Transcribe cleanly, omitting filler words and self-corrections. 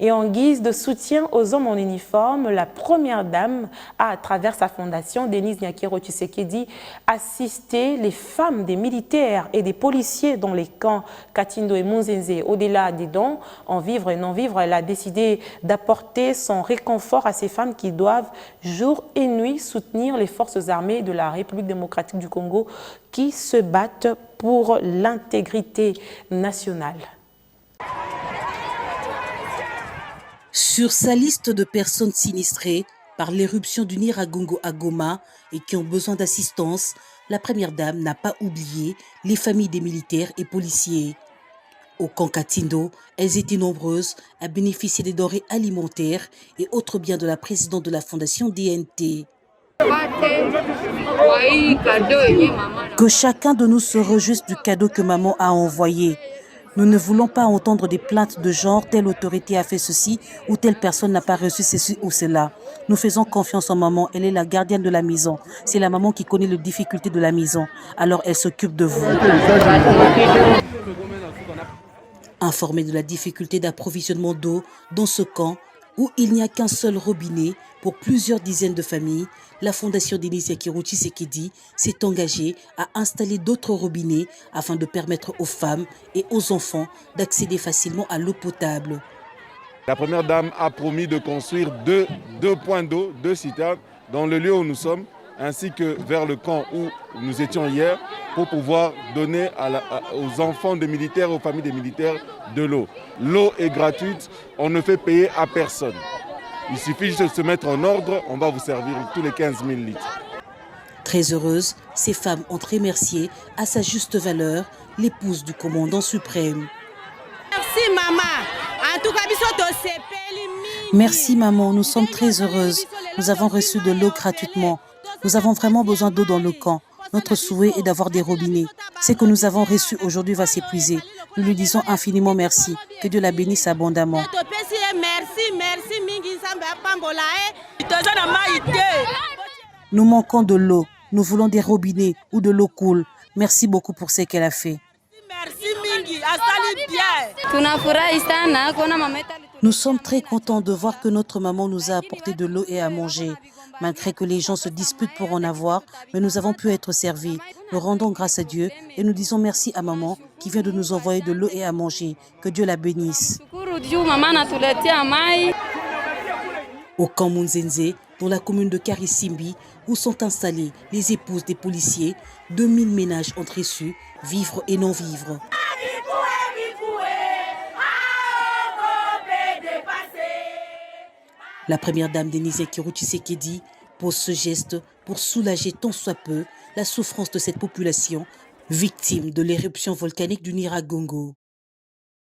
Et en guise de soutien aux hommes en uniforme, la première dame a, à travers sa fondation, Denise Nyakero Tshisekedi, assisté les femmes des militaires et des policiers dans les camps Katindo et Munzenze. Au-delà des dons, en vivre et non vivre, elle a décidé d'apporter son réconfort à ces femmes qui doivent jour et nuit soutenir les forces armées de la République démocratique du Congo qui se battent pour l'intégrité nationale. Sur sa liste de personnes sinistrées par l'éruption du Nyiragongo à Goma et qui ont besoin d'assistance, la première dame n'a pas oublié les familles des militaires et policiers. Au camp Katindo, elles étaient nombreuses à bénéficier des denrées alimentaires et autres biens de la présidente de la fondation DNT. Que chacun de nous se réjouisse du cadeau que maman a envoyé. Nous ne voulons pas entendre des plaintes de genre, telle autorité a fait ceci ou telle personne n'a pas reçu ceci ou cela. Nous faisons confiance en maman, elle est la gardienne de la maison. C'est la maman qui connaît les difficultés de la maison, alors elle s'occupe de vous. Informé de la difficulté d'approvisionnement d'eau dans ce camp, où il n'y a qu'un seul robinet pour plusieurs dizaines de familles, la Fondation Denise Nyakero Tshisekedi s'est engagée à installer d'autres robinets afin de permettre aux femmes et aux enfants d'accéder facilement à l'eau potable. La première dame a promis de construire deux points d'eau, 2 citernes, dans le lieu où nous sommes, ainsi que vers le camp où nous étions hier, pour pouvoir donner aux enfants des militaires, aux familles des militaires, de l'eau. L'eau est gratuite, on ne fait payer à personne. Il suffit juste de se mettre en ordre, on va vous servir tous les 15 000 litres. Très heureuse, ces femmes ont remercié à sa juste valeur l'épouse du commandant suprême. Merci maman. En tout cas, merci maman, nous sommes très heureuses. Nous avons reçu de l'eau gratuitement. Nous avons vraiment besoin d'eau dans le camp. Notre souhait est d'avoir des robinets. Ce que nous avons reçu aujourd'hui va s'épuiser. Nous lui disons infiniment merci. Que Dieu la bénisse abondamment. Nous manquons de l'eau. Nous voulons des robinets ou de l'eau cool. Merci beaucoup pour ce qu'elle a fait. Nous sommes très contents de voir que notre maman nous a apporté de l'eau et à manger. Malgré que les gens se disputent pour en avoir, mais nous avons pu être servis. Nous rendons grâce à Dieu et nous disons merci à maman qui vient de nous envoyer de l'eau et à manger. Que Dieu la bénisse. Au camp Munzenze, dans la commune de Karisimbi, où sont installées les épouses des policiers, 2000 ménages ont reçu vivre et non vivre. La première dame Denise Nyakero Tshisekedi pose ce geste pour soulager tant soit peu la souffrance de cette population victime de l'éruption volcanique du Nyiragongo.